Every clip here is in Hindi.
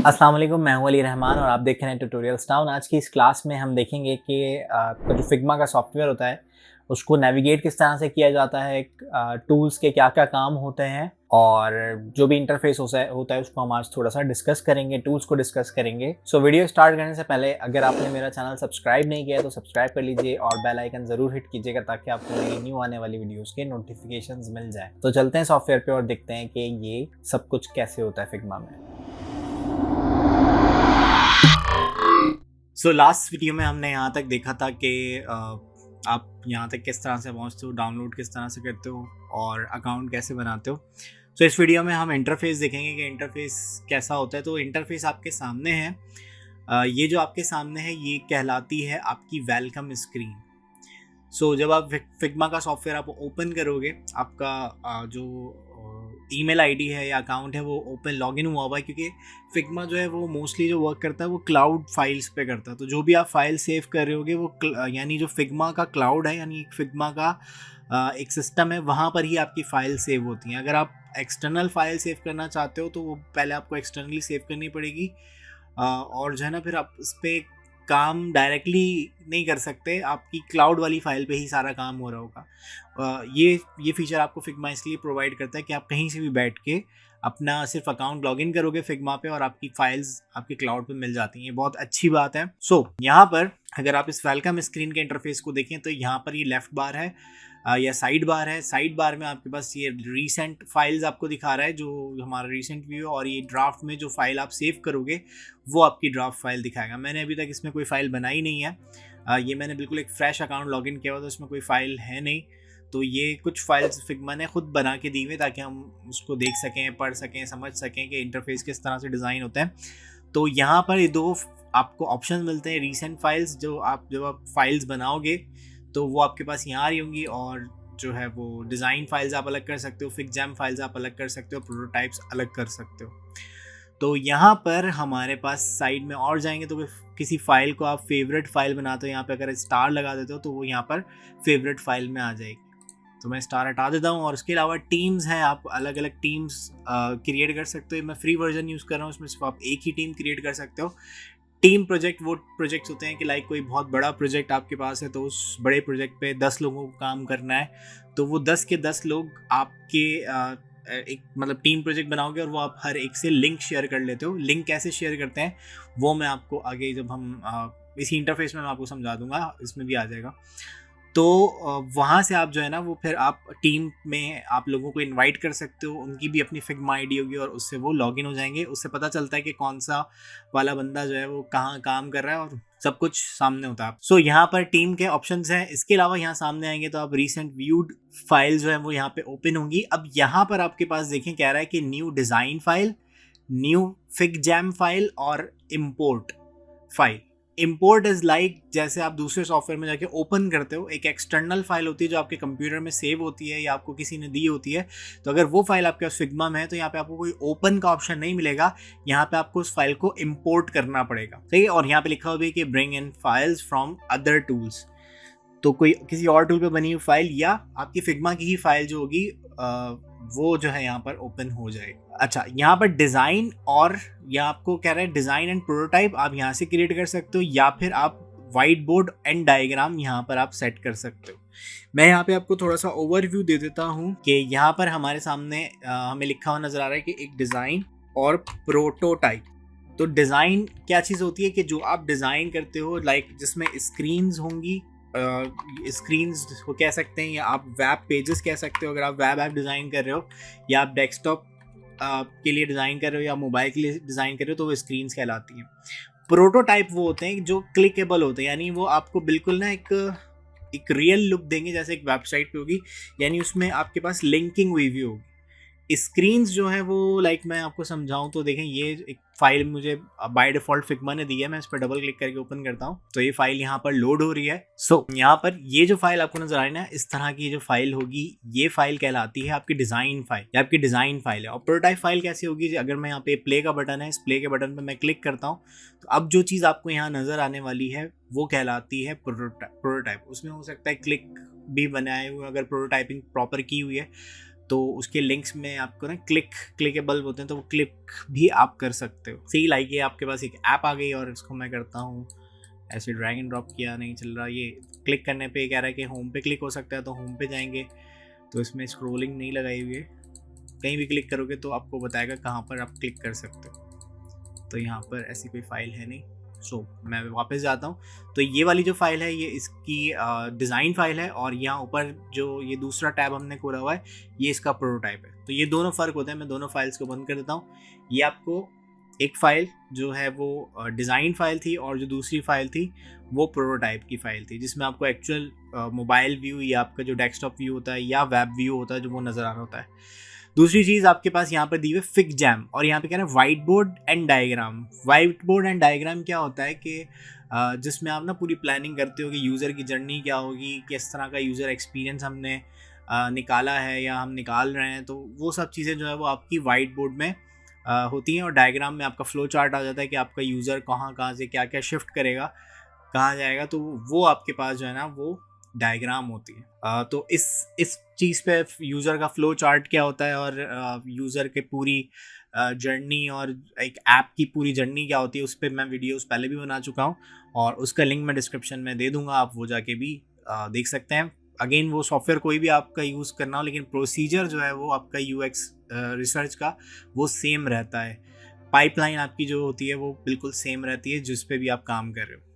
अस्सलाम वालेकुम, मैं हूं अली रहमान और आप देख रहे हैं ट्यूटोरियल्स टाउन। आज की इस क्लास में हम देखेंगे कि आपका जो फिग्मा का सॉफ्टवेयर होता है उसको नेविगेट किस तरह से किया जाता है, टूल्स के क्या क्या काम होते हैं और जो भी इंटरफेस होता है उसको हम आज थोड़ा सा डिस्कस करेंगे, टूल्स को डिस्कस करेंगे। सो वीडियो स्टार्ट करने से पहले अगर आपने मेरा चैनल सब्सक्राइब नहीं किया है तो सब्सक्राइब कर लीजिए और बेल आइकन ज़रूर हिट कीजिएगा ताकि आपको मेरी न्यू आने वाली वीडियोज़ के नोटिफिकेशंस मिल जाए। तो चलते हैं सॉफ्टवेयर पे और देखते हैं कि ये सब कुछ कैसे होता है फिग्मा में। लास्ट वीडियो में हमने यहाँ तक देखा था कि आप यहाँ तक किस तरह से पहुँचते हो, डाउनलोड किस तरह से करते हो और अकाउंट कैसे बनाते हो। इस वीडियो में हम इंटरफेस देखेंगे कि इंटरफेस कैसा होता है। तो इंटरफेस आपके सामने है, ये जो आपके सामने है ये कहलाती है आपकी वेलकम स्क्रीन। जब आप फिग्मा का सॉफ्टवेयर आप ओपन करोगे, आपका जो ईमेल आईडी है या अकाउंट है वो ओपन लॉगिन हुआ है, क्योंकि फिग्मा जो है वो मोस्टली जो वर्क करता है वो क्लाउड फाइल्स पे करता है। तो जो भी आप फाइल सेव कर रहे होगे वो यानी जो फिग्मा का क्लाउड है, यानी फिग्मा का एक सिस्टम है, वहाँ पर ही आपकी फ़ाइल सेव होती हैं। अगर आप एक्सटर्नल फाइल सेव करना चाहते हो तो वो पहले आपको एक्सटर्नली सेव करनी पड़ेगी और जो है ना फिर आप उस पर काम डायरेक्टली नहीं कर सकते, आपकी क्लाउड वाली फाइल पे ही सारा काम हो रहा होगा। ये फीचर आपको फिग्मा इसलिए प्रोवाइड करता है कि आप कहीं से भी बैठ के अपना सिर्फ अकाउंट लॉगिन करोगे फिग्मा पे और आपकी फाइल्स आपके क्लाउड पे मिल जाती हैं। ये बहुत अच्छी बात है। यहाँ पर अगर आप इस वेलकम स्क्रीन के इंटरफेस को देखें तो यहाँ पर ये लेफ्ट बार है या साइड बार है। साइड बार में आपके पास ये रीसेंट फाइल्स आपको दिखा रहा है, जो हमारा रीसेंट व्यू है, और ये ड्राफ्ट में जो फाइल आप सेव करोगे वो आपकी ड्राफ्ट फाइल दिखाएगा। मैंने अभी तक इसमें कोई फाइल बनाई नहीं है, ये मैंने बिल्कुल एक फ्रेश अकाउंट लॉगिन किया हुआ, तो इसमें कोई फाइल है नहीं। तो ये कुछ फाइल्स फिग्मा ने खुद बना के दी हुई ताकि हम उसको देख सकें, पढ़ सकें, समझ सकें कि इंटरफेस किस तरह से डिज़ाइन होता है। तो यहाँ पर ये दो आपको ऑप्शन मिलते हैं। रीसेंट फाइल्स, जब आप फाइल्स बनाओगे तो वो आपके पास यहाँ आ रही होंगी, और जो है वो डिज़ाइन फाइल्स आप अलग कर सकते हो, फिगजैम फाइल्स आप अलग कर सकते हो, प्रोटोटाइप्स अलग कर सकते हो। तो यहाँ पर हमारे पास साइड में और जाएंगे तो किसी फाइल को आप फेवरेट फाइल बनाते हो, यहाँ पे अगर स्टार लगा देते हो तो वो यहाँ पर फेवरेट फाइल में आ जाएगी। तो मैं स्टार हटा देता हूँ। और उसके अलावा टीम्स हैं, आप अलग अलग टीम्स क्रिएट कर सकते हो। मैं फ्री वर्जन यूज़ कर रहा हूँ, उसमें सिर्फ आप एक ही टीम क्रिएट कर सकते हो। टीम प्रोजेक्ट वो प्रोजेक्ट्स होते हैं कि लाइक कोई बहुत बड़ा प्रोजेक्ट आपके पास है तो उस बड़े प्रोजेक्ट पे 10 लोगों को काम करना है, तो वो 10 के 10 लोग आपके एक मतलब टीम प्रोजेक्ट बनाओगे और वो आप हर एक से लिंक शेयर कर लेते हो। लिंक कैसे शेयर करते हैं वो मैं आपको आगे जब हम इसी इंटरफेस में मैं आपको समझा दूंगा, इसमें भी आ जाएगा। तो वहाँ से आप जो है ना वो फिर आप टीम में आप लोगों को इनवाइट कर सकते हो, उनकी भी अपनी फिग्मा आईडी होगी और उससे वो लॉगिन हो जाएंगे। उससे पता चलता है कि कौन सा वाला बंदा जो है वो कहाँ काम कर रहा है और सब कुछ सामने होता है। यहाँ पर टीम के ऑप्शंस हैं। इसके अलावा यहाँ सामने आएंगे तो आप रिसेंट व्यूड फाइल जो है वो यहाँ पे ओपन होंगी। अब यहाँ पर आपके पास देखें कह रहा है कि new design file, new FigJam file और import file. Import is like जैसे आप दूसरे सॉफ्टवेयर में जाके ओपन करते हो, एक एक्सटर्नल फाइल होती है जो आपके कंप्यूटर में सेव होती है या आपको किसी ने दी होती है। तो अगर वो फाइल आपके पास फिग्मा में है तो यहाँ पे आपको कोई ओपन का ऑप्शन नहीं मिलेगा, यहाँ पे आपको उस फाइल को इम्पोर्ट करना पड़ेगा, ठीक है। और यहाँ पे लिखा हुआ है कि bring in files from other tools, तो कोई किसी और टूल पे बनी हुई फाइल या आपकी फिग्मा की ही फाइल जो होगी वो जो है यहाँ पर ओपन हो जाएगा। अच्छा, यहाँ पर डिज़ाइन और यहाँ आपको कह रहा है डिज़ाइन एंड प्रोटोटाइप आप यहाँ से क्रिएट कर सकते हो या फिर आप वाइट बोर्ड एंड डायग्राम यहाँ पर आप सेट कर सकते हो। मैं यहाँ पे आपको थोड़ा सा ओवरव्यू दे देता हूँ कि यहाँ पर हमारे सामने हमें लिखा हुआ नज़र आ रहा है कि एक डिज़ाइन और प्रोटोटाइप। तो डिज़ाइन क्या चीज़ होती है कि जो आप डिज़ाइन करते हो, लाइक जिसमें स्क्रीन्स होंगी, स्क्रीन्स को कह सकते हैं, या आप वेब पेजेस कह सकते हो। अगर आप वेब ऐप डिज़ाइन कर रहे हो या आप डेस्कटॉप के लिए डिज़ाइन कर रहे हो या मोबाइल के लिए डिज़ाइन कर रहे हो तो वो स्क्रीन्स कहलाती हैं। प्रोटोटाइप वो होते हैं जो क्लिकेबल होते हैं, यानी वो आपको बिल्कुल ना एक रियल लुक देंगे जैसे एक वेबसाइट पे होगी, यानी उसमें आपके पास लिंकिंग हुई हुई होगी। स्क्रीन्स जो है वो लाइक मैं आपको समझाऊं तो देखें, ये एक फाइल मुझे बाय डिफ़ॉल्ट फिग्मा ने दी है, मैं इस पर डबल क्लिक करके ओपन करता हूं तो ये फाइल यहाँ पर लोड हो रही है। सो यहाँ पर ये जो फाइल आपको नजर आ रही है ना, इस तरह की जो फाइल होगी, ये फाइल कहलाती है आपकी डिज़ाइन फाइल, या आपकी डिज़ाइन फाइल है। और प्रोटोटाइप फाइल कैसी होगी, अगर मैं यहाँ पे प्ले का बटन है, इस प्ले के बटन पर मैं क्लिक करता हूँ तो अब जो चीज़ आपको यहाँ नज़र आने वाली है वो कहलाती है प्रोटोटाइप। उसमें हो सकता है क्लिक भी बनाए हुए, अगर प्रोटोटाइपिंग प्रॉपर की हुई है तो उसके लिंक्स में आपको ना क्लिकेबल होते हैं, तो वो क्लिक भी आप कर सकते हो। सी लाइक ये आपके पास एक ऐप आ गई और इसको मैं करता हूँ ऐसे ड्रैग एंड ड्रॉप किया, नहीं चल रहा। ये क्लिक करने पे कह रहा है कि होम पे क्लिक हो सकता है, तो होम पे जाएंगे तो इसमें स्क्रोलिंग नहीं लगाई हुई है, कहीं भी क्लिक करोगे तो आपको बताएगा कहाँ पर आप क्लिक कर सकते हो। तो यहाँ पर ऐसी कोई फाइल है नहीं। सो मैं वापस जाता हूँ, तो ये वाली जो फाइल है ये इसकी डिज़ाइन फाइल है, और यहाँ ऊपर जो ये दूसरा टैब हमने खोला हुआ है ये इसका प्रोटोटाइप है। तो ये दोनों फ़र्क होते हैं। मैं दोनों फाइल्स को बंद कर देता हूँ। ये आपको एक फ़ाइल जो है वो डिज़ाइन फाइल थी, और जो दूसरी फाइल थी वो प्रोटोटाइप की फ़ाइल थी, जिसमें आपको एक्चुअल मोबाइल व्यू या आपका जो डेस्कटॉप व्यू होता है या वेब व्यू होता है जो वो नज़र आ रहा होता है। दूसरी चीज़ आपके पास यहाँ पर दी हुई है फिग जैम, और यहाँ पे क्या है white board and diagram. White board and diagram क्या होता है कि जिसमें आप ना पूरी प्लानिंग करते हो कि यूज़र की जर्नी क्या होगी, किस तरह का यूज़र एक्सपीरियंस हमने निकाला है या हम निकाल रहे हैं, तो वो सब चीज़ें जो है वो आपकी वाइट बोर्ड में होती हैं। और डायग्राम में आपका फ्लो चार्ट आ जाता है कि आपका यूज़र कहाँ से क्या क्या शिफ्ट करेगा, कहाँ जाएगा, तो वो आपके पास जो है ना वो डायग्राम होती है। तो इस चीज़ पे यूज़र का फ्लो चार्ट क्या होता है, और यूज़र के पूरी जर्नी और एक ऐप की पूरी जर्नी क्या होती है, उस पर मैं वीडियोस पहले भी बना चुका हूँ, और उसका लिंक मैं डिस्क्रिप्शन में दे दूँगा, आप वो जाके भी देख सकते हैं। अगेन वो सॉफ्टवेयर कोई भी आपका यूज़ करना हो, लेकिन प्रोसीजर जो है वो आपका यूएक्स रिसर्च का वो सेम रहता है। पाइपलाइन आपकी जो होती है वो बिल्कुल सेम रहती है जिस पे भी आप काम कर रहे हो।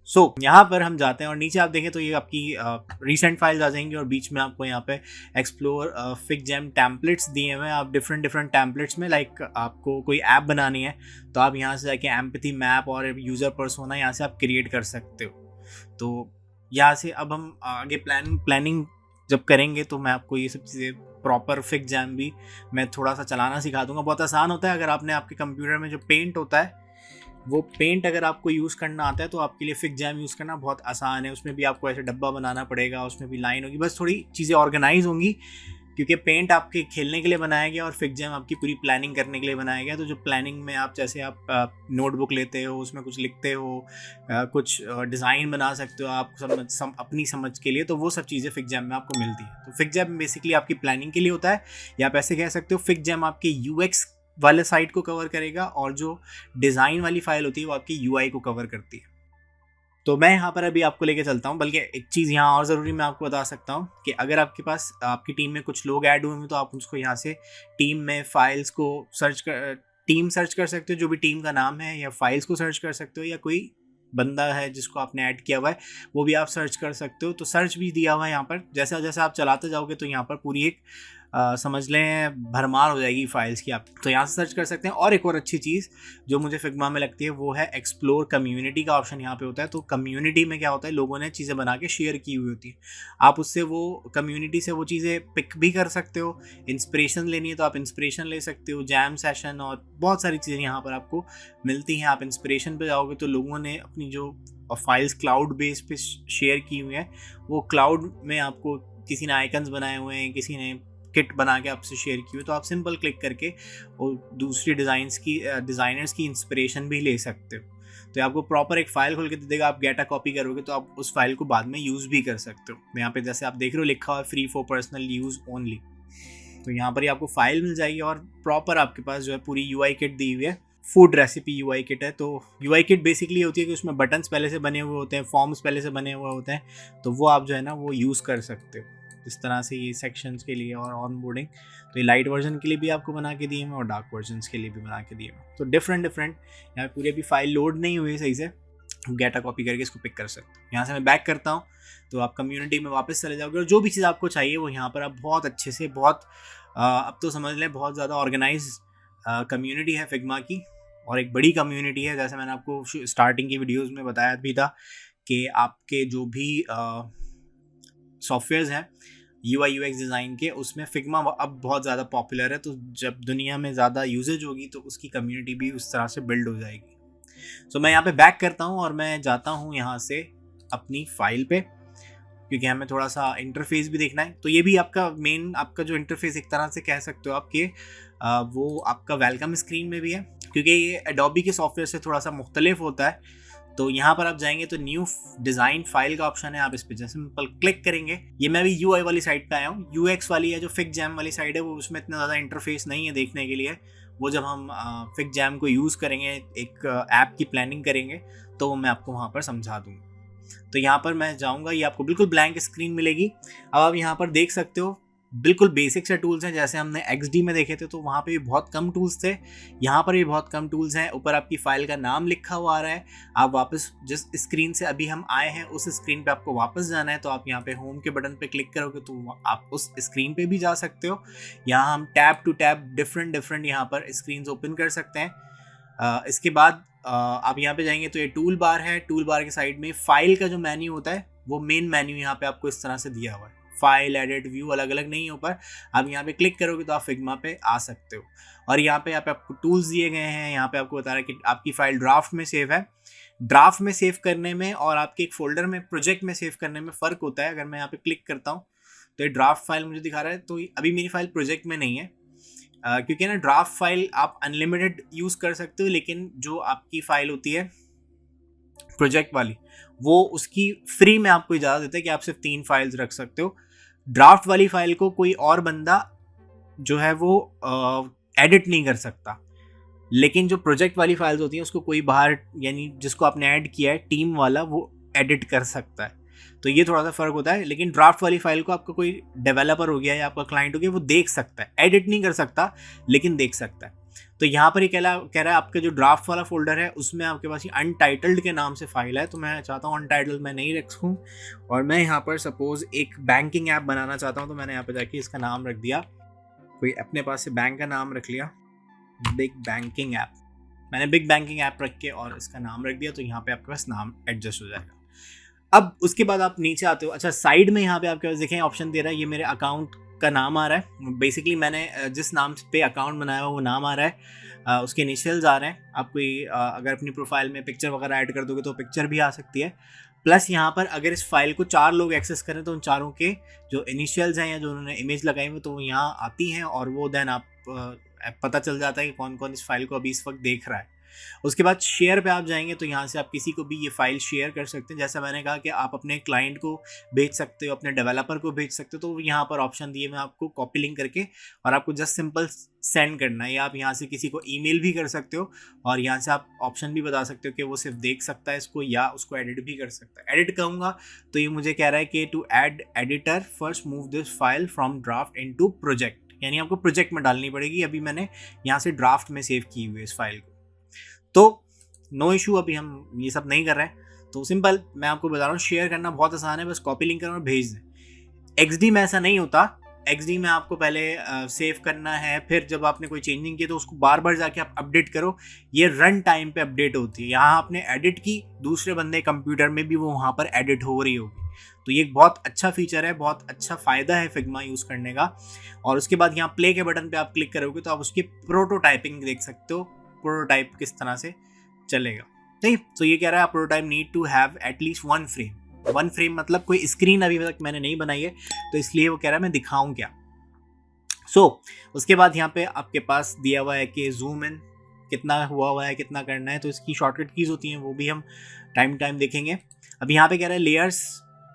सो यहाँ पर हम जाते हैं और नीचे आप देखें तो ये आपकी रीसेंट फाइल्स आ जाएंगी, और बीच में आपको यहाँ पे एक्सप्लोर फिग जैम टैम्पलेट्स दिए हुए हैं। आप डिफरेंट टैम्पलेट्स में लाइक आपको कोई ऐप बनानी है तो आप यहाँ से जाके एम्पैथी मैप और यूज़र पर्सोना यहाँ से आप क्रिएट कर सकते हो। तो यहाँ से अब हम आगे प्लानिंग जब करेंगे तो मैं आपको ये सब चीज़ें प्रॉपर फिग जैम भी मैं थोड़ा सा चलाना सिखा दूंगा। बहुत आसान होता है। अगर आपने आपके कंप्यूटर में जो पेंट होता है वो पेंट अगर आपको यूज़ करना आता है तो आपके लिए फिग जैम यूज़ करना बहुत आसान है। उसमें भी आपको ऐसे डब्बा बनाना पड़ेगा, उसमें भी लाइन होगी, बस थोड़ी चीज़ें ऑर्गेनाइज होंगी, क्योंकि पेंट आपके खेलने के लिए बनाया गया और फिग जैम आपकी पूरी प्लानिंग करने के लिए बनाया गया। तो जो प्लानिंग में आप जैसे आप नोटबुक लेते हो, उसमें कुछ लिखते हो, कुछ डिज़ाइन बना सकते हो आप अपनी समझ के लिए, तो वो सब चीज़ें फिग जैम में आपको मिलती है। तो फिग जैम बेसिकली आपकी प्लानिंग के लिए होता है, या आप ऐसे कह सकते हो फिग जैम आपके यूएक्स वाले साइड को कवर करेगा, और जो डिज़ाइन वाली फाइल होती है वो आपकी यूआई को कवर करती है। तो मैं यहाँ पर अभी आपको लेके चलता हूँ। बल्कि एक चीज़ यहाँ और ज़रूरी मैं आपको बता सकता हूँ कि अगर आपके पास आपकी टीम में कुछ लोग ऐड हुए हैं तो आप उसको यहाँ से टीम में फाइल्स को टीम सर्च कर सकते हो, जो भी टीम का नाम है, या फाइल्स को सर्च कर सकते हो, या कोई बंदा है जिसको आपने ऐड किया हुआ है वो भी आप सर्च कर सकते हो। तो सर्च भी दिया हुआ है यहाँ पर। जैसा जैसा आप चलाते जाओगे तो यहाँ पर पूरी एक समझ लें भरमार हो जाएगी फाइल्स की। आप तो यहाँ से सर्च कर सकते हैं। और एक और अच्छी चीज़ जो मुझे फिग्मा में लगती है वो है एक्सप्लोर कम्युनिटी का ऑप्शन यहाँ पे होता है। तो कम्युनिटी में क्या होता है, लोगों ने चीज़ें बना के शेयर की हुई होती है, आप उससे वो कम्युनिटी से वो चीज़ें पिक भी कर सकते हो। इंस्पिरेशन लेनी है तो आप इंस्पिरेशन ले सकते हो, जैम सेशन और बहुत सारी चीज़ें यहाँ पर आपको मिलती हैं। आप इंस्पिरेशन पे जाओगे तो लोगों ने अपनी जो फाइल्स क्लाउड बेस पे शेयर की हुई है, वो क्लाउड में आपको किसी ने आइकन्स बनाए हुए हैं, किसी ने किट बना के आपसे शेयर की हुई, तो आप सिंपल क्लिक करके और दूसरी डिज़ाइनर्स की इंस्पिरेशन भी ले सकते हो। तो आपको प्रॉपर एक फ़ाइल खोल के दे देगा, आप गेटा कॉपी करोगे तो आप उस फाइल को बाद में यूज़ भी कर सकते हो। यहाँ पे जैसे आप देख रहे हो लिखा हुआ है free for personal use only, तो यहाँ पर ही आपको फाइल मिल जाएगी और प्रॉपर आपके पास जो है पूरी यूआई किट दी हुई है। फूड रेसिपी यूआई किट है। तो यूआई किट बेसिकली होती है कि उसमें बटन्स पहले से बने हुए होते हैं, फॉर्म्स पहले से बने हुए होते हैं, तो वो आप जो है ना वो यूज़ कर सकते हो। इस तरह से ये सेक्शंस के लिए और ऑन बोर्डिंग, तो ये लाइट वर्जन के लिए भी आपको बना के दिए हैं और डार्क वर्जन के लिए भी बना के दिए हैं। तो डिफरेंट यहाँ पूरी अभी फाइल लोड नहीं हुई सही से, गेटा कॉपी करके इसको पिक कर सकते हो। यहाँ से मैं बैक करता हूँ तो आप कम्युनिटी में वापस चले जाओगे और जो भी चीज़ आपको चाहिए वो यहाँ पर आप बहुत अच्छे से अब तो समझ लें बहुत ज़्यादा ऑर्गेनाइज कम्युनिटी है फिग्मा की, और एक बड़ी कम्युनिटी है। जैसे मैंने आपको स्टार्टिंग की वीडियोज़ में बताया भी था कि आपके जो भी सॉफ्टवेयर्स हैं UI UX डिज़ाइन के, उसमें फिग्मा अब बहुत ज़्यादा पॉपुलर है, तो जब दुनिया में ज़्यादा यूजेज होगी तो उसकी कम्युनिटी भी उस तरह से बिल्ड हो जाएगी। सो मैं यहाँ पे बैक करता हूँ और मैं जाता हूँ यहाँ से अपनी फाइल पे, क्योंकि हमें थोड़ा सा इंटरफेस भी देखना है। तो ये भी आपका मेन, आपका जो इंटरफेस एक तरह से कह सकते हो आपके वो आपका वेलकम स्क्रीन में भी है, क्योंकि ये एडोबी के सॉफ्टवेयर से थोड़ा सा मुख्तलिफ होता है। तो यहाँ पर आप जाएंगे तो न्यू डिज़ाइन फाइल का ऑप्शन है, आप इस पर जैसे सिंपल क्लिक करेंगे। ये मैं भी UI वाली साइड पे आया हूँ, UX वाली है जो फिग जैम वाली साइड है, वो उसमें इतना ज़्यादा इंटरफेस नहीं है देखने के लिए। वो जब हम फिग जैम को यूज़ करेंगे, एक ऐप की प्लानिंग करेंगे, तो मैं आपको वहाँ पर समझा दूँगा। तो यहाँ पर मैं जाऊँगा, ये आपको बिल्कुल ब्लैंक स्क्रीन मिलेगी। अब आप यहाँ पर देख सकते हो बिल्कुल बेसिक से टूल्स हैं, जैसे हमने XD में देखे थे तो वहाँ पे भी बहुत कम टूल्स थे, यहाँ पर भी बहुत कम टूल्स हैं। ऊपर आपकी फ़ाइल का नाम लिखा हुआ आ रहा है। आप वापस जिस स्क्रीन से अभी हम आए हैं उस स्क्रीन पे आपको वापस जाना है, तो आप यहाँ पे होम के बटन पे क्लिक करोगे तो आप उस स्क्रीन पे भी जा सकते हो। यहाँ हम टैब टू टैब डिफरेंट यहाँ पर स्क्रीन ओपन कर सकते हैं। इसके बाद आप यहाँ पे जाएंगे तो ये टूल बार है, टूल बार के साइड में फाइल का जो मेन्यू होता है वो मेन मेन्यू यहाँ पे आपको इस तरह से दिया हुआ है। फाइल, एडिट, व्यू अलग अलग नहीं है ऊपर। आप यहाँ पे क्लिक करोगे तो आप फिग्मा पे आ सकते हो, और यहाँ पे आपको टूल्स दिए गए हैं। यहाँ पे आपको बता रहा है कि आपकी फाइल ड्राफ्ट में सेव है। ड्राफ्ट में सेव करने में और आपके एक फोल्डर में, प्रोजेक्ट में सेव करने में फ़र्क होता है। अगर मैं यहाँ पे क्लिक करता हूँ तो ये ड्राफ्ट फाइल मुझे दिखा रहा है, तो अभी मेरी फाइल प्रोजेक्ट में नहीं है, क्योंकि ना ड्राफ्ट फाइल आप अनलिमिटेड यूज़ कर सकते हो, लेकिन जो आपकी फ़ाइल होती है प्रोजेक्ट वाली, वो उसकी फ्री में आपको इजाज़त देता है कि आप सिर्फ 3 फाइल्स रख सकते हो। ड्राफ्ट वाली फाइल को कोई और बंदा जो है वो एडिट नहीं कर सकता, लेकिन जो प्रोजेक्ट वाली फाइल्स होती हैं उसको कोई बाहर, यानी जिसको आपने ऐड किया है टीम वाला, वो एडिट कर सकता है। तो ये थोड़ा सा फ़र्क होता है। लेकिन ड्राफ्ट वाली फाइल को आपका कोई डेवलपर हो गया या आपका क्लाइंट हो गया, वो देख सकता है, एडिट नहीं कर सकता लेकिन देख सकता है। तो यहाँ पर ये कह रहा है आपका जो ड्राफ्ट वाला फोल्डर है उसमें आपके पास ये अनटाइटल्ड के नाम से फाइल है। तो मैं चाहता हूँ अनटाइटल्ड मैं नहीं रखूँ, और मैं यहाँ पर सपोज एक बैंकिंग ऐप बनाना चाहता हूँ, तो मैंने यहाँ पर जाके इसका नाम रख दिया, कोई अपने पास से बैंक का नाम रख लिया, बिग बैंकिंग ऐप। मैंने बिग बैंकिंग ऐप रख के और इसका नाम रख दिया, तो यहाँ पे आपके पास नाम एडजस्ट हो जाएगा। अब उसके बाद आप नीचे आते हो, अच्छा साइड में यहाँ पे आपके पास देखें ऑप्शन दे रहा है, ये मेरे अकाउंट का नाम आ रहा है। बेसिकली मैंने जिस नाम पे अकाउंट बनाया हुआ वो नाम आ रहा है, उसके इनिशियल्स आ रहे हैं। आप कोई अगर अपनी प्रोफाइल में पिक्चर वगैरह ऐड कर दोगे तो पिक्चर भी आ सकती है। प्लस यहाँ पर अगर इस फाइल को 4 लोग एक्सेस करें तो उन चारों के जो इनिशियल्स हैं या जो उन्होंने इमेज लगाई हुई तो वो यहाँ आती हैं, और वो देन आप पता चल जाता है कि कौन कौन इस फाइल को अभी इस वक्त देख रहा है। उसके बाद शेयर पे आप जाएंगे तो यहाँ से आप किसी को भी ये फाइल शेयर कर सकते हैं। जैसा मैंने कहा कि आप अपने क्लाइंट को भेज सकते हो, अपने डेवलपर को भेज सकते हो, तो यहाँ पर ऑप्शन दिए मैं आपको कॉपी लिंक करके, और आपको जस्ट सिंपल सेंड करना है। या आप यहाँ से किसी को ईमेल भी कर सकते हो, और यहाँ से आप ऑप्शन भी बता सकते हो कि वो सिर्फ देख सकता है इसको या उसको एडिट भी कर सकता है। एडिट कहूँगा तो ये मुझे कह रहा है कि to add editor first move this file from draft into project, यानी आपको प्रोजेक्ट में डालनी पड़ेगी। अभी मैंने यहाँ से ड्राफ्ट में सेव की हुई है इस फाइल को, तो नो इशू, अभी हम ये सब नहीं कर रहे हैं। तो सिंपल मैं आपको बता रहा हूँ, शेयर करना बहुत आसान है, बस कॉपी लिंक करना और भेज दें। XD में ऐसा नहीं होता। XD में आपको पहले सेव करना है, फिर जब आपने कोई चेंजिंग की तो उसको बार बार जाके आप अपडेट करो। ये रन टाइम पे अपडेट होती है। यहाँ आपने एडिट की, दूसरे बंदे कंप्यूटर में भी वो वहाँ पर एडिट हो रही होगी। तो ये एक बहुत अच्छा फीचर है, बहुत अच्छा फ़ायदा है फिग्मा यूज़ करने का। और उसके बाद यहाँ प्ले के बटन पे आप क्लिक करोगे तो आप उसकी प्रोटोटाइपिंग देख सकते हो, प्रोटोटाइप किस तरह से चलेगा। ठीक, तो ये कह रहा है prototype need to have at least 1 frame. 1 frame मतलब कोई स्क्रीन अभी तक मैंने नहीं बनाई है, तो इसलिए वो कह रहा है मैं दिखाऊं क्या। उसके बाद यहाँ पे आपके पास दिया हुआ है कि जूम इन कितना हुआ है, कितना करना है, तो इसकी शॉर्टकट कीज़ होती हैं, वो भी हम टाइम देखेंगे। अब यहाँ पे कह रहा है लेयर्स,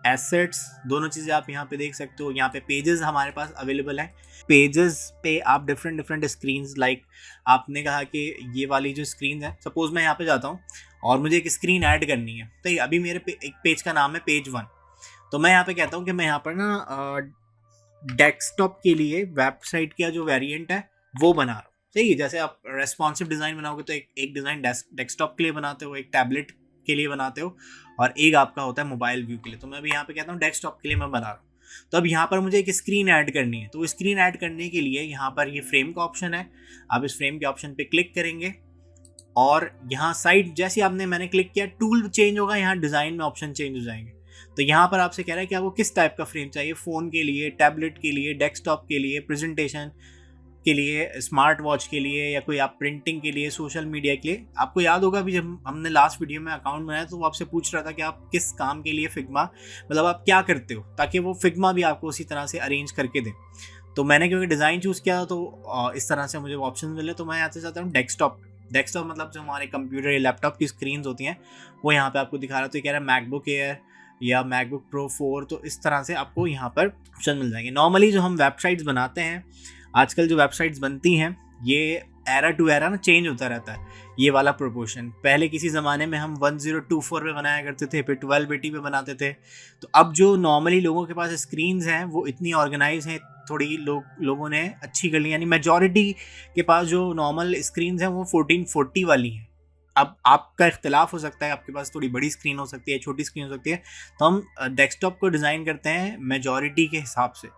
एसेट्स, दोनों चीज़ें आप यहाँ पे देख सकते हो। यहाँ पे पेजेस हमारे पास अवेलेबल हैं। पेजेस पे आप डिफरेंट स्क्रीन्स, लाइक आपने कहा कि ये वाली जो स्क्रीन है, सपोज मैं यहाँ पे जाता हूँ और मुझे एक स्क्रीन ऐड करनी है, तो अभी मेरे एक पेज का नाम है पेज 1, तो मैं यहाँ पे कहता हूँ कि मैं यहाँ पर ना डेस्कटॉप के लिए वेबसाइट का जो वेरिएंट है वो बना रहा हूँ। सही है, जैसे आप रेस्पॉन्सिव डिज़ाइन बनाओगे तो एक डिज़ाइन डेस्कटॉप के लिए बनाते हो, एक टैबलेट के लिए बनाते हो, और एक आपका होता है मोबाइल व्यू के लिए। तो मैं भी यहाँ पे कहता हूँ डेस्कटॉप के लिए मैं बना रहा हूँ। तो अब यहाँ पर मुझे एक स्क्रीन ऐड करनी है, तो स्क्रीन ऐड करने के लिए यहाँ पर ये फ्रेम का ऑप्शन है। आप इस फ्रेम के ऑप्शन पे क्लिक करेंगे और यहाँ साइड जैसे मैंने क्लिक किया, टूल चेंज होगा, यहाँ डिज़ाइन में ऑप्शन चेंज हो जाएंगे। तो यहाँ पर आपसे कह रहा है कि आपको किस टाइप का फ्रेम चाहिए, फ़ोन के लिए, टैबलेट के लिए, डेस्कटॉप के लिए, प्रेजेंटेशन के लिए, स्मार्ट वॉच के लिए, या कोई आप प्रिंटिंग के लिए, सोशल मीडिया के लिए। आपको याद होगा अभी जब हमने लास्ट वीडियो में अकाउंट बनाया तो वो आपसे पूछ रहा था कि आप किस काम के लिए फिग्मा, मतलब आप क्या करते हो, ताकि वो फिग्मा भी आपको उसी तरह से अरेंज करके दे। तो मैंने क्योंकि डिज़ाइन चूज़ किया तो इस तरह से मुझे ऑप्शन मिले, तो मैं यहाँ से चाहता हूँ डेस्कटॉप मतलब जो हमारे कंप्यूटर या लैपटॉप की स्क्रीन होती हैं वो यहाँ पे आपको दिखा रहा है। तो ये कह रहा है मैकबुक एयर या मैकबुक प्रो 4, तो इस तरह से आपको यहाँ पर ऑप्शन मिल जाएंगे। नॉर्मली जो हम वेबसाइट्स बनाते हैं, आजकल जो वेबसाइट्स बनती हैं, ये एरा टू एरा ना चेंज होता रहता है ये वाला प्रोपोर्शन। पहले किसी ज़माने में हम 1024 पे बनाया करते थे, फिर 1280 पे बनाते थे। तो अब जो नॉर्मली लोगों के पास स्क्रीन्स हैं वो इतनी ऑर्गेनाइज हैं, थोड़ी लोगों ने अच्छी कर ली, यानी मेजॉरिटी के पास जो नॉर्मल स्क्रीन्स हैं वो 1440 वाली हैं। अब आपका इख्तलाफ हो सकता है, आपके पास थोड़ी बड़ी स्क्रीन हो सकती है, छोटी स्क्रीन हो सकती है, तो हम डेस्कटॉप को डिज़ाइन करते हैं मेजॉरिटी के हिसाब से।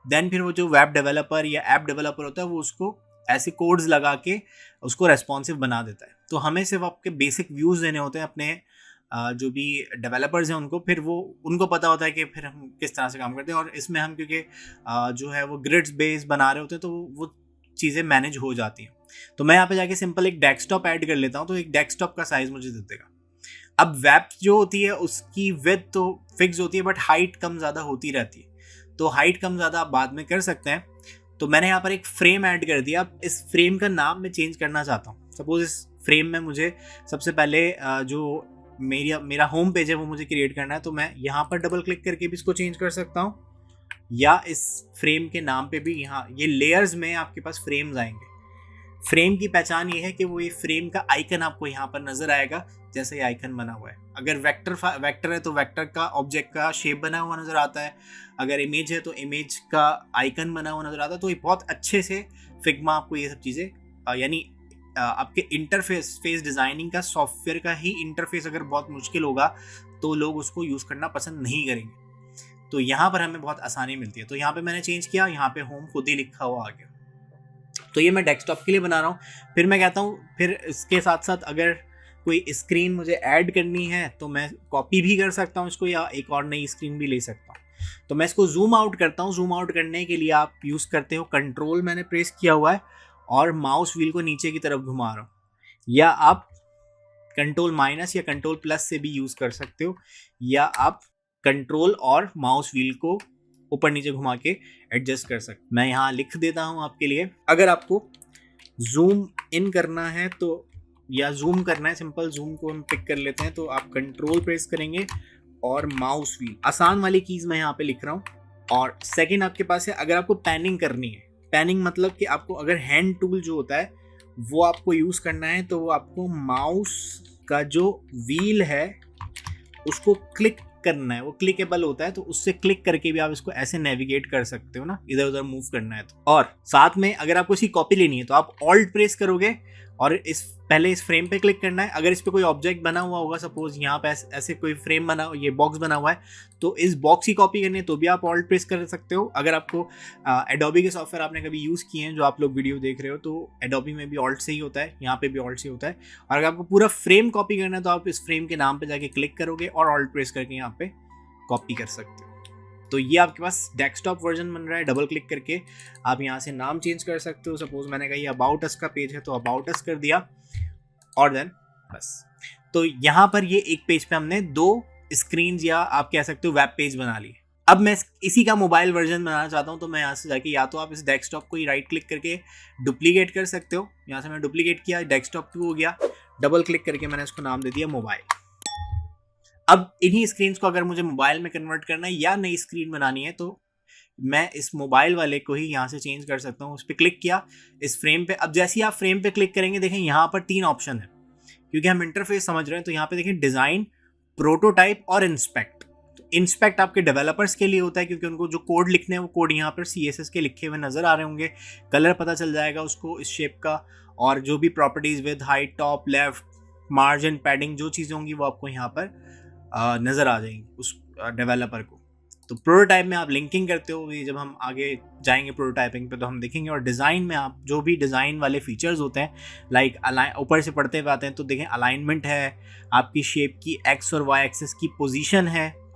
देन फिर वो जो वेब डेवलपर या ऐप डेवलपर होता है वो उसको ऐसे कोड्स लगा के उसको रेस्पॉन्सिव बना देता है। तो हमें सिर्फ आपके बेसिक व्यूज़ देने होते हैं अपने जो भी डेवलपर्स हैं उनको, फिर वो उनको पता होता है कि फिर हम किस तरह से काम करते हैं। और इसमें हम क्योंकि जो है वो ग्रिड्स बेस बना रहे होते हैं तो वो चीज़ें मैनेज हो जाती हैं। तो मैं यहाँ पे जाके सिंपल एक डेस्कटॉप ऐड कर लेता हूँ, तो एक डेस्कटॉप का साइज़ मुझे दे देगा। अब वेब जो होती है उसकी विड्थ तो फिक्स होती है, बट हाइट कम ज़्यादा होती रहती है, तो हाइट कम ज़्यादा आप बाद में कर सकते हैं। तो मैंने यहाँ पर एक फ्रेम ऐड कर दिया। अब इस फ्रेम का नाम मैं चेंज करना चाहता हूँ। सपोज इस फ्रेम में मुझे सबसे पहले जो मेरा होम पेज है वो मुझे क्रिएट करना है, तो मैं यहाँ पर डबल क्लिक करके भी इसको चेंज कर सकता हूँ, या इस फ्रेम के नाम पे भी यहाँ ये लेयर्स में आपके पास फ्रेम्स आएंगे। फ्रेम की पहचान ये है कि वो ये फ्रेम का आइकन आपको यहाँ पर नजर आएगा, जैसे ये आइकन बना हुआ है। अगर वेक्टर है तो वेक्टर का ऑब्जेक्ट का शेप बना हुआ नजर आता है, अगर इमेज है तो इमेज का आइकन बना हुआ नजर आता है। तो ये बहुत अच्छे से फिग्मा आपको ये सब चीज़ें, यानी आपके इंटरफेस डिज़ाइनिंग का सॉफ्टवेयर का ही इंटरफेस अगर बहुत मुश्किल होगा तो लोग उसको यूज़ करना पसंद नहीं करेंगे। तो यहाँ पर हमें बहुत आसानी मिलती है। तो यहाँ पे मैंने चेंज किया, यहाँ पे होम खुद ही लिखा हुआ आ गया। तो ये मैं डेस्कटॉप के लिए बना रहा हूँ। फिर मैं कहता हूँ फिर इसके साथ साथ अगर कोई स्क्रीन मुझे ऐड करनी है तो मैं कॉपी भी कर सकता हूँ इसको, या एक और नई स्क्रीन भी ले सकता हूँ। तो मैं इसको जूम आउट करता हूँ। जूम आउट करने के लिए आप यूज़ करते हो कंट्रोल, मैंने प्रेस किया हुआ है, और माउस व्हील को नीचे की तरफ घुमा रहा हूँ, या आप कंट्रोल माइनस या कंट्रोल प्लस से भी यूज़ कर सकते हो, या आप कंट्रोल और माउस व्हील को ऊपर नीचे घुमा के एडजस्ट कर सकते। मैं यहाँ लिख देता हूँ आपके लिए। अगर आपको जूम इन करना है तो, या जूम करना है, सिंपल जूम को हम पिक कर लेते हैं, तो आप कंट्रोल प्रेस करेंगे और माउस व्हील, आसान वाली कीज़ मैं यहाँ पे लिख रहा हूँ। और सेकंड आपके पास है, अगर आपको पैनिंग करनी है, पैनिंग मतलब कि आपको अगर हैंड टूल जो होता है वो आपको यूज़ करना है, तो वो आपको माउस का जो व्हील है उसको क्लिक करना है, वो क्लिकेबल होता है, तो उससे क्लिक करके भी आप इसको ऐसे नेविगेट कर सकते हो ना, इधर उधर मूव करना है तो। और साथ में अगर आपको इसकी कॉपी लेनी है तो आप ऑल्ट प्रेस करोगे और पहले इस फ्रेम पे क्लिक करना है। अगर इस पे कोई ऑब्जेक्ट बना हुआ होगा, सपोज यहाँ पे ऐसे कोई फ्रेम बना, ये बॉक्स बना हुआ है, तो इस बॉक्स की कॉपी करनी है तो भी आप ऑल्ट प्रेस कर सकते हो। अगर आपको एडोबी के सॉफ्टवेयर आपने कभी यूज़ किए हैं, जो आप लोग वीडियो देख रहे हो, तो एडोबी में भी ऑल्ट से ही होता है, यहाँ पे भी ऑल्ट से होता है। और अगर आपको पूरा फ्रेम कॉपी करना है तो आप इस फ्रेम के नाम पे जाके क्लिक करोगे और ऑल्ट प्रेस करके यहाँ पे कॉपी कर सकते हो। तो ये आपके पास डेस्कटॉप वर्जन बन रहा है। डबल क्लिक करके आप यहाँ से नाम चेंज कर सकते हो। सपोज मैंने कहा ये अबाउट अस का पेज है तो अबाउट अस कर दिया, और देन बस। तो यहाँ पर ये एक पेज पे हमने 2 स्क्रीन या आप कह सकते हो वेब पेज बना लिए। अब मैं इसी का मोबाइल वर्जन बनाना चाहता हूँ, तो मैं यहाँ से जाके या तो आप इस डेस्कटॉप को ही राइट क्लिक करके डुप्लीकेट कर सकते हो। यहाँ से मैंने डुप्लीकेट किया, डेस्कटॉप हो गया, डबल क्लिक करके मैंने इसको नाम दे दिया मोबाइल। अब इन्हीं स्क्रीन्स को अगर मुझे मोबाइल में कन्वर्ट करना है या नई स्क्रीन बनानी है तो मैं इस मोबाइल वाले को ही यहाँ से चेंज कर सकता हूँ। उस पर क्लिक किया, इस फ्रेम पे। अब जैसे ही आप फ्रेम पे क्लिक करेंगे, देखें यहाँ पर 3 ऑप्शन है, क्योंकि हम इंटरफेस समझ रहे हैं। तो यहाँ पे देखें डिज़ाइन, प्रोटोटाइप और इंस्पेक्ट। तो इंस्पेक्ट आपके डेवलपर्स के लिए होता है, क्योंकि उनको जो कोड लिखने हैं वो कोड यहाँ पर CSS के लिखे हुए नज़र आ रहे होंगे, कलर पता चल जाएगा उसको इस शेप का, और जो भी properties with height, top, left, margin, padding, जो चीज़ें होंगी वो आपको यहाँ पर नज़र आ जाएंगी उस डेवलपर को। तो प्रोटोटाइप में आप लिंकिंग करते हो, ये जब हम आगे जाएंगे प्रोटोटाइपिंग पे तो हम देखेंगे। और डिज़ाइन में आप जो भी डिज़ाइन वाले फीचर्स होते हैं, लाइक ऊपर से पढ़ते हुए आते हैं तो देखें अलाइनमेंट है, आपकी शेप की X और Y एक्सिस की पोजीशन है,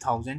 1000